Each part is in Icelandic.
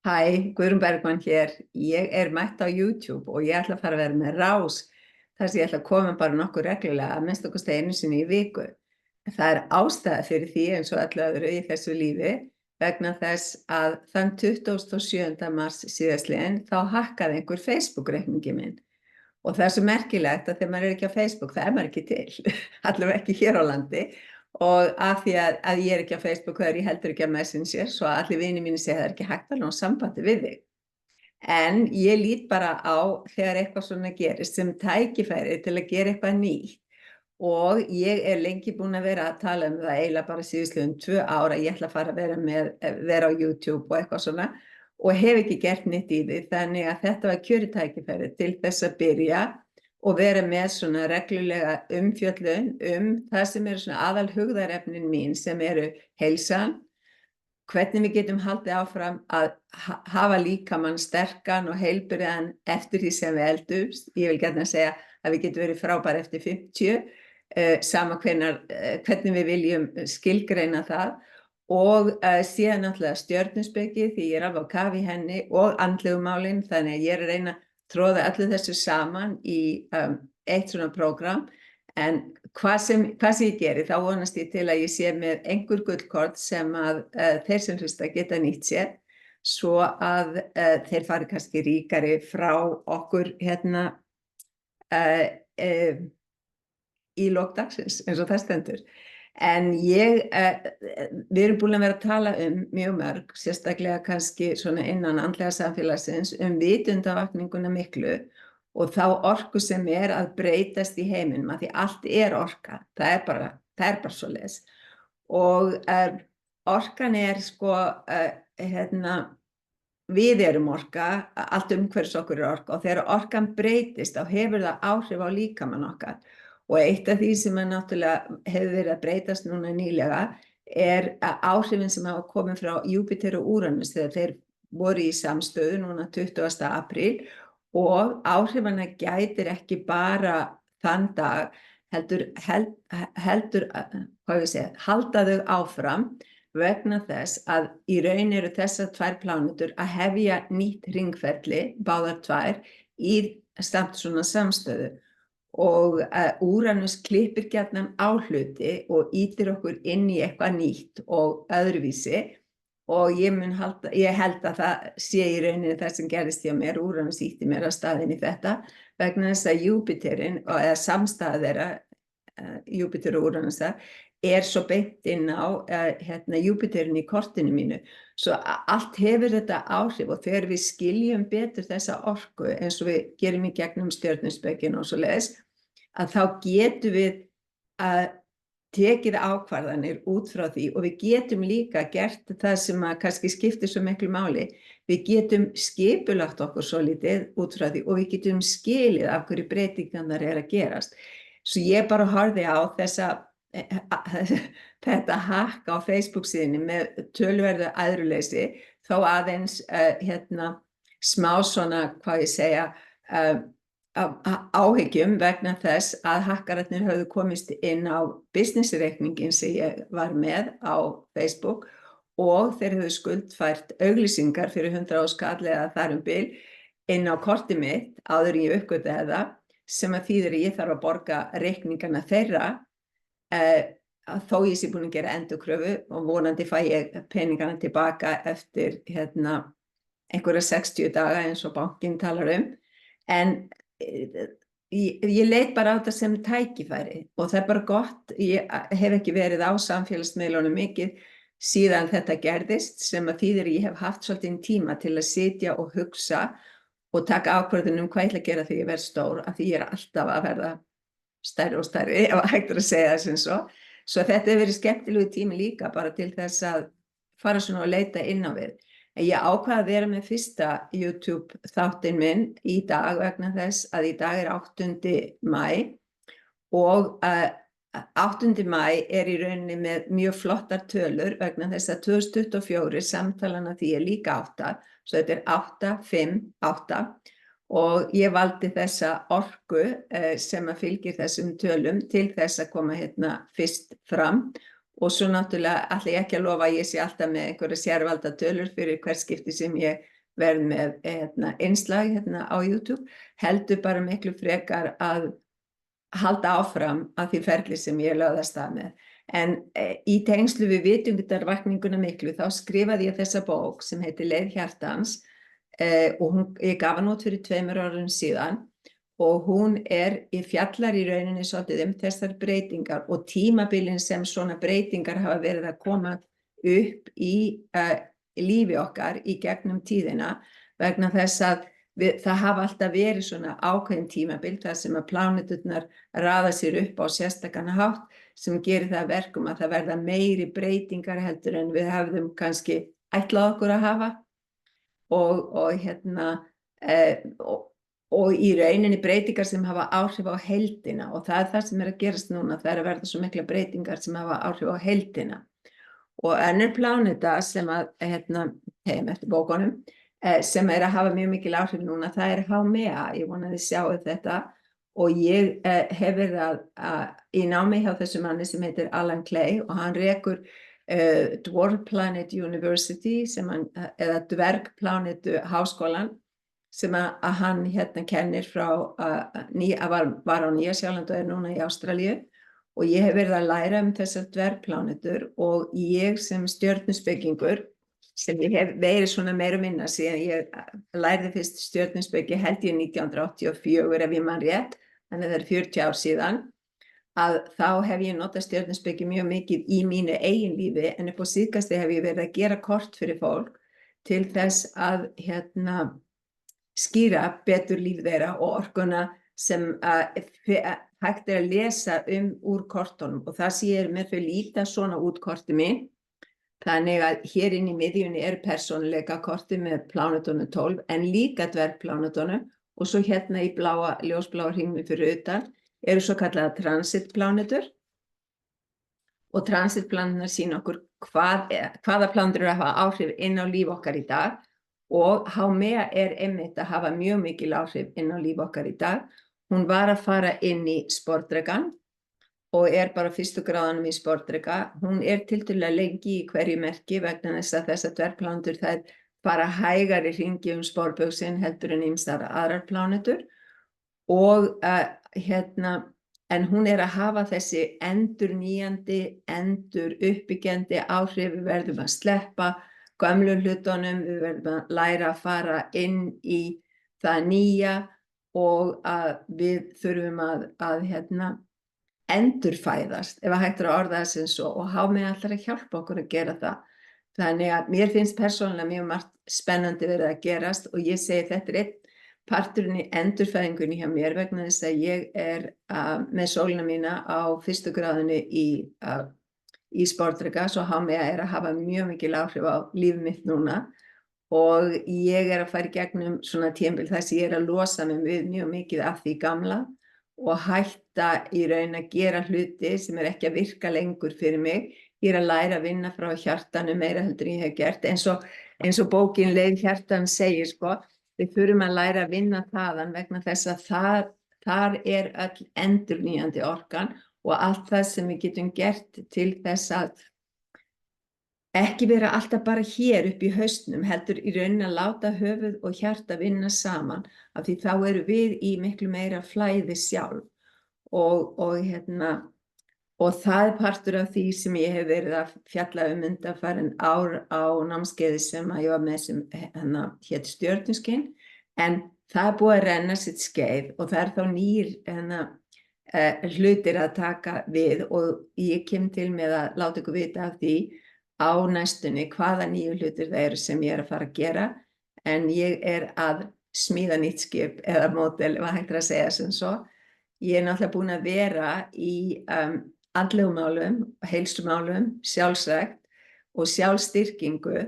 Hæ, Guðrún Bergmann hér. Ég er mætt á YouTube og ég ætla að fara að vera með rás þar sem ég ætla að koma bara nokkuð reglulega, að minnsta kosti einu sinni í viku. Það er ástæða fyrir því eins og öllu öðru í þessu lífi vegna þess að þann 27. mars síðastliðinn þá hakkaði einhver Facebook-reikningi minn. Og það er svo merkilegt að þegar maður er ekki á Facebook, það er maður ekki til, allavega ekki hér á landi. Og af því að ég er ekki á Facebook, þá er ég heldur ekki á Messenger, svo að allir vinir mínir segja að það er ekki hægt að ná sambandi við þig. En ég lít bara á þegar eitthvað svona gerist sem tækifæri til að gera eitthvað nýtt. Og ég er lengi búin að vera að tala það eiginlega bara síðustliðin 2 ár að ég ætla að fara að vera á YouTube og eitthvað svona og hef ekki gert nýtt í því, þannig að þetta var kjörið tækifæri til þess að byrja og vera með svona reglulega umfjöllun það sem eru svona aðal hugðarefnin mín sem eru heilsan, hvernig við getum haldið áfram að hafa líkamann sterkan og heilbrigðan eftir því sem við eldumst. Ég vil gjarna segja að við getum verið frábær eftir 50, sama hvernig við viljum skilgreina það og síðan náttúrulega stjörnuspeki því ég er alveg á kafi í henni og andlegu málin, þannig að ég er að reyna tróða öllu þessu saman í eitt svona prógram, en hvað sem ég geri, þá vonast ég til að ég sé með einhver gullkorn sem að þeir sem hlusta geta nýtt sér, svo að þeir fari kannski ríkari frá okkur hérna í lok dagsins, eins og það stendur. En við erum búin að vera að tala mjög mörg, sérstaklega kannski svona innan andlega samfélagsins, vitundavakninguna miklu og þá orku sem er að breytast í heiminum, að því allt er orka, það er bara svoleiðis. Og orkan er sko, við erum orka, allt umhverfis okkur er orka og þegar orkan breytist þá hefur það áhrif á líkamann okkar. Og eitt af því sem náttúrulega hefur verið að breytast núna nýlega er áhrifin sem hafa komið frá Júpíter og Úranus þegar þeir voru í samstöðu núna 20. apríl og áhrifana gætir ekki bara þann dag, halda þau áfram vegna þess að í raun eru þessar 2 plánetur að hefja nýtt hringferli, báðar 2, í samt svona samstöðu. Og Úranus klippir gjarnan á hluti og ýtir okkur inn í eitthvað nýtt og öðruvísi og ég held að það sé í rauninni það sem gerðist hjá mér, Úranus ýtti mér að staðinn í þetta vegna þess að Júpíterinn, eða samstæða þeirra, Júpíter og Úranusar, er svo beint inn á Júpíterinn í kortinu mínu. Svo allt hefur þetta áhrif og þegar við skiljum betur þessa orku eins og við gerum í gegnum stjörnuspekin og svoleiðis, að þá getum við tekið ákvarðanir út frá því og við getum líka gert það sem kannski skiptir svo miklu máli. Við getum skipulagt okkur svolítið út frá því og við getum skilið af hverju breytingarnar að gerast. Svo ég bara horfði á þetta hakk á Facebook-síðunni með töluverðu æðruleysi, þó aðeins smá svona, hvað ég segja, áhyggjum vegna þess að hakkararnir höfðu komist inn á business-reikningin sem ég var með á Facebook og þeir höfðu skuldfært auglýsingar fyrir 100 skall eða þar bil inn á kortið mitt áður en ég uppgötvaði það, sem að þýðir að ég þarf að borga reikningana þeirra þó ég sé búin að gera endurkröfu og vonandi fæ ég peningana tilbaka eftir einhverja 60 daga eins og bankinn talar en ég leit bara á þetta sem tækifæri og það er bara gott, ég hef ekki verið á samfélagsmiðlunum mikið síðan þetta gerðist, sem að þýðir að ég hef haft svolítið tíma til að sitja og hugsa og taka ákvörðun hvað ég ætla að gera þegar ég verð stór, af því ég er alltaf að verða stærri og stærri, ef hægt að segja það sem svo. Svo þetta hefur verið skemmtilegu tími líka bara til þess að fara svona og leita inn á við. En ég ákvað að vera með fyrsta YouTube þáttinn minn í dag vegna þess að í dag er 8. maí og 8. maí er í rauninni með mjög flottar tölur vegna þess að 2024 samtalana því er líka 8, svo þetta er 8, 5, 8 og ég valdi þessa orku sem að fylgir þessum tölum til þess að koma fyrst fram og svo náttúrulega ætla ég ekki að lofa að ég sé alltaf með einhverja sérvalda tölur fyrir hvert skipti sem ég verð með innslag á YouTube, heldur bara miklu frekar að halda áfram að því ferli sem ég lögði af stað með. En í tengslu við vitundarvakninguna miklu þá skrifaði ég þessa bók sem heitir Leið hjartans og ég gaf hana út fyrir 2 árum síðan og hún fjallar í rauninni svolítið þessar breytingar og tímabilin sem svona breytingar hafa verið að koma upp í lífi okkar í gegnum tíðina vegna þess að það hafa alltaf verið svona ákveðin tímabil þar sem að pláneturnar raða sér upp á sérstakan hátt sem gerir það verkum að það verða meiri breytingar heldur en við hefðum kannski ætlað okkur að hafa og í rauninni breytingar sem hafa áhrif á heildina og það það sem að gerast núna, það að verða svo mikla breytingar sem hafa áhrif á heildina. Og önnur pláneta sem að, heim eftir bókunum, sem að hafa mjög mikil áhrif núna, það Haumea, ég vona að þið sjáu þetta og ég hef verið í námi hjá þessu manni sem heitir Alan Clay og hann rekur Dwarf Planet University, eða dvergplánetu háskólan, sem að hann kennir frá, var á Nýja-Sjálandi og núna í Ástralíu og ég hef verið að læra þessar dvergplánetur og ég sem stjörnuspekingur, sem ég hef verið svona meira minna síðan ég lærði fyrst stjörnuspeki held ég 1984 ef ég man rétt, þannig það 40 ár síðan, að þá hef ég notað stjörnuspeki mjög mikið í mínu eigin lífi en upp á síðkasti hef ég verið að gera kort fyrir fólk til þess að skýra betur líf þeirra og orkuna sem hægt að lesa úr kortunum og það sé með þau líta svona út korti mín. Þannig að hér inn í miðjunni persónuleika korti með plánetunum 12 en líka dvergplánetunum og svo hérna í ljósbláa hringnum fyrir utan svo kallaða transitplánetur og transitpláneturnar sýna okkur hvaða plánetur að hafa áhrif inn á líf okkar í dag og Haumea einmitt að hafa mjög mikil áhrif inn á líf okkar í dag. Hún var að fara inn í sportdrekann og bara fyrstu gráðanum í sportdreka. Hún tiltölulega lengi í hverju merki vegna þess að þessar dvergplánetur þær fara hægari hringi sporbauginn heldur en ýmsar aðrar plánetur og en hún að hafa þessi endurnýjandi, enduruppbyggjandi áhrif, við verðum að sleppa gömlu hlutunum, við verðum að læra að fara inn í það nýja og að við þurfum að endurfæðast, ef hægt að orða það sem svo og Haumea ætlar að hjálpa okkur að gera það. Þannig að mér finnst persónulega mjög margt spennandi verið að gerast og ég segi þetta einn parturinn í endurfæðingunni hjá mér vegna þess að ég með sólina mína á fyrstu gráðunni í sportdreka, svo Haumea að hafa mjög mikil áhrif á líf mitt núna og ég að fara í gegnum svona tímabil þar sem ég að losa mig við mjög mikið af því gamla og hætta í raun að gera hluti sem ekki að virka lengur fyrir mig. Ég að læra að vinna frá hjartanu meira heldur en ég hef gert, eins og bókin Leið hjartans segir, við þurfum að læra að vinna þaðan vegna þess að þar öll endurnýjandi orkan og allt það sem við getum gert til þess að ekki vera alltaf bara hér upp í hausnum, heldur í rauninni að láta höfuð og hjarta vinna saman, af því þá við í miklu meira flæði sjálf og það partur af því sem ég hef verið að fjalla undanfarin ár á námskeiði sem ég var með sem hét Stjörnuskinn, en það búið að renna sitt skeið og það þá nýr hlutir að taka við og ég kem til með að láta ykkur vita af því á næstunni hvaða nýju hlutir það sem ég að fara að gera en ég að smíða nýtt skip eða módel, ef hægt að segja sem svo. Ég náttúrulega búin að vera í andlegum málum, heilsumálum, sjálfsrækt og sjálfstyrkingu,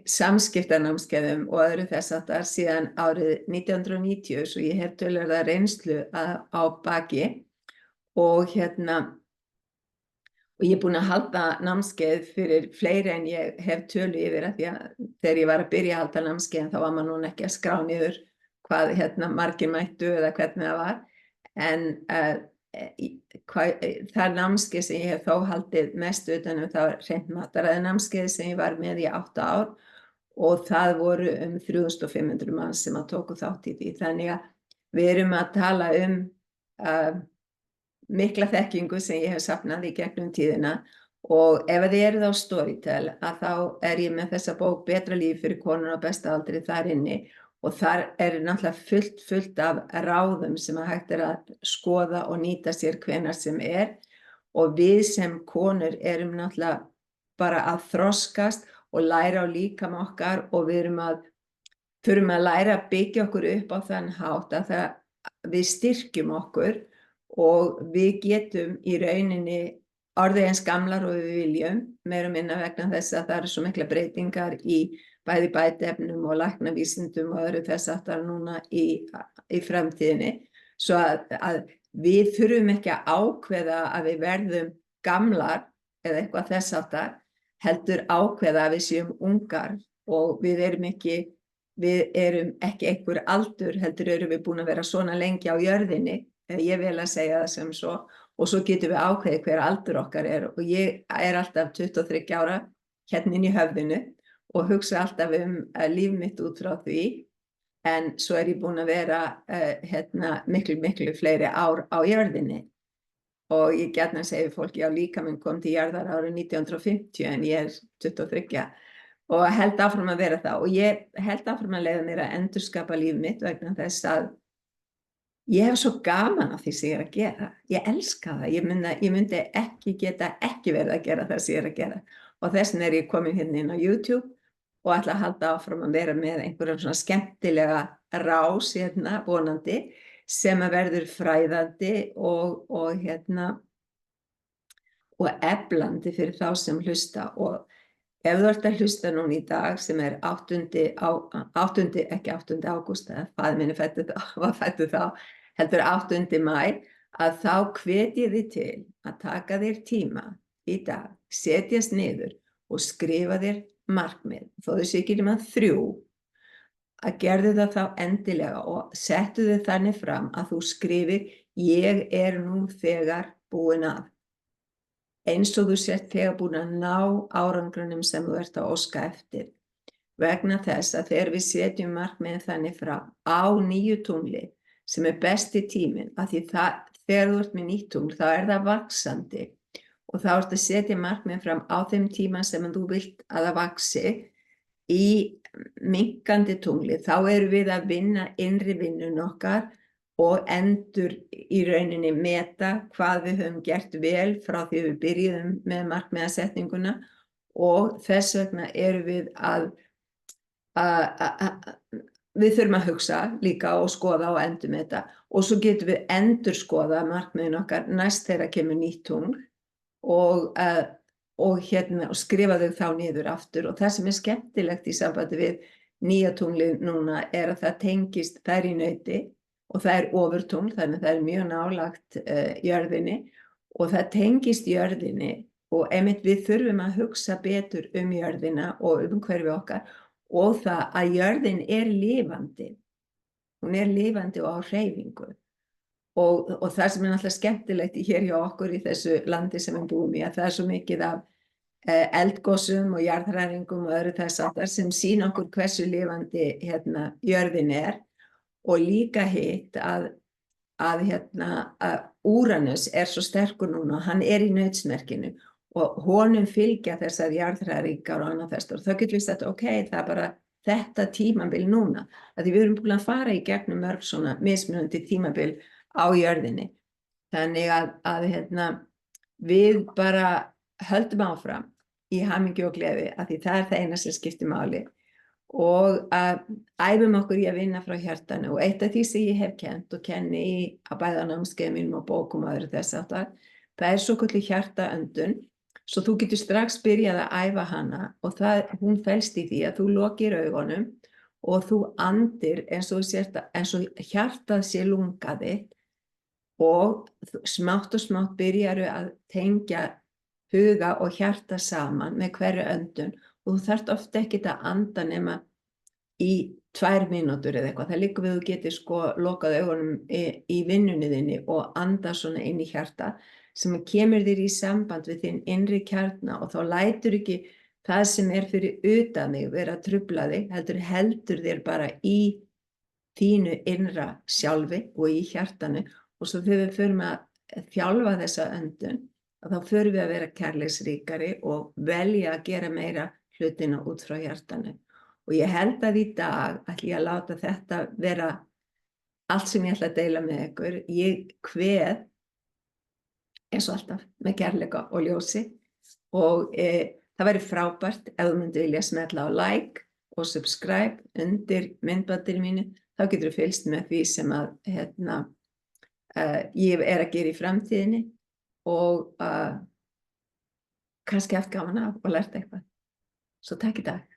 samskiptanámskeiðum og öðru þess háttar síðan árið 1990 svo ég hef töluverða reynslu á baki og og ég búin að halda námskeið fyrir fleiri en ég hef tölu yfir að því að þegar ég var að byrja að halda námskeið þá var maður núna ekki að skrá niður hvað margir mættu eða hvernig það var en það námskeið sem ég hef þó haldið mest utan það var hreint mataræði námskeið sem ég var með í 8 ár og það voru 3500 manns sem að tóku þátt í því. Þannig að við erum að tala mikla þekkingu sem ég hef safnað í gegnum tíðina og ef þið eruð á Storytel að þá ég með þessa bók Betra líf fyrir konur á besta aldri þar inni og þar náttúrulega fullt af ráðum sem að hægt að skoða og nýta sér hvenær sem og við sem konur erum náttúrulega bara að þroskast og læra á líkama okkar og við þurfum að læra að byggja okkur upp á þann hátt að við styrkjum okkur og við getum í rauninni orðið eins gamlar og við viljum, meira og minna vegna þess að það eru svo mikla breytingar í bæði bætiefnum og læknavísindum og öðru þess aftar núna í framtíðinni. Svo að við þurfum ekki að ákveða að við verðum gamlar eða eitthvað þess aftar, heldur ákveða að við séum ungar og við erum ekki einhver aldur, heldur erum við búin að vera svona lengi á jörðinni, ég vil að segja það sem svo, og svo getum við ákveðið hver aldur okkar og ég alltaf 23 ára hérna inn í höfðinu og hugsa alltaf líf mitt út frá því, en svo ég búin að vera miklu fleiri ár á jörðinni og ég gjarnan segi fólki að líkaminn kom til jarðar árið 1950 en ég 23 og held áfram að vera það og ég held áfram að leyfa mér að endurskapa líf mitt vegna þess að ég hef svo gaman af því sem ég að gera. Ég elska það. Ég myndi ekki geta ekki verið að gera það sem ég að gera. Og þess vegna ég komin hérna inn á YouTube og ætla að halda áfram að vera með einhverjum svona skemmtilega rás hérna vonandi sem að verður fræðandi og eflandi fyrir þá sem hlusta og ef þú ert að hlusta núna í dag sem 8. ágúst, faðir minn var fæddur þá, heldur 8. maí, að þá hvet ég þig til að taka þér tíma í dag, setjast niður og skrifa þér markmið, þó þau sé ekki nema 3, að gerðu það þá endilega og settu þau þannig fram að þú skrifir ég nú þegar búin að. Eins og þú sért þegar búin að ná árangrunum sem þú ert að óska eftir. Vegna þess að þegar við setjum markmiðin þannig fram á nýju tungli sem besti tíminn, af því þegar þú ert með nýtt tungl þá það vaxandi og þá ert að setja markmiðin fram á þeim tíma sem þú vilt að það vaxi í minnkandi tungli. Þá erum við að vinna innri vinnun okkar og endur í rauninni meta hvað við höfum gert vel frá því við byrjuðum með markmiðasetninguna og þess vegna erum við við þurfum að hugsa líka og skoða og endurmeta og svo getum við endurskoða markmiðin okkar næst þegar kemur nýtt tungl og skrifa þau þá niður aftur og það sem skemmtilegt í sambandi við nýja tunglið núna að það tengist, það í nauti og það ofurtungl, þannig það mjög nálagt jörðinni og það tengist jörðinni og einmitt við þurfum að hugsa betur jörðina og umhverfi okkar og það að jörðin lifandi. Hún lifandi og á hreyfingu og það sem náttúrulega skemmtilegt hér hjá okkur í þessu landi sem við búum í að það svo mikið af eldgosum og jarðhræringum og öðru þess aftar sem sýna okkur hversu lifandi jörðin og líka hitt að Úranus svo sterkur núna og hann í nautsmerkinu og honum fylgja þessar jarðhræringar og annað þess og þá getum við sagt ok, það bara þetta tímabil núna að því við erum búin að fara í gegnum mörg svona mismunandi tímabil á jörðinni þannig að við bara höldum áfram í hamingju og gleði að því það það eina sem skiptir máli og æfum okkur í að vinna frá hjartanu og eitt af því sem ég hef kennt og kenni á bæði námskeiðum mínum og bókum og öðru þess aftar það svokölluð hjartaöndun svo þú getur strax byrjað að æfa hana og hún felst í því að þú lokir augunum og þú andir eins og hjartað sé lunga þitt og smátt byrjaru að tengja huga og hjarta saman með hverju öndun og þú þarft ofta ekkert að anda nema í 2 mínútur eða eitthvað. Það liggur við þú getur lokað augunum í vinnunni þinni og anda svona inn í hjarta sem kemur þér í samband við þinn innri kjarna og þá lætur ekki það sem fyrir utan þig vera að trufla þig, heldur þér bara í þínu innra sjálfi og í hjartanu og svo þegar við förum að þjálfa þessa öndun þá förum við að vera kærleiksríkari og velja að gera meira hlutina út frá hjartanu og ég held að í dag ætla ég að láta þetta vera allt sem ég ætla að deila með ykkur. Ég kveð eins og alltaf með kærleika og ljósi og það væri frábært ef þú myndir vilja smetla á like og subscribe undir myndbandinu mínu, þá getur þú fylgst með því sem að ég að gera í framtíðinni og kannski haft gaman af og lært eitthvað. Svo takk í dag.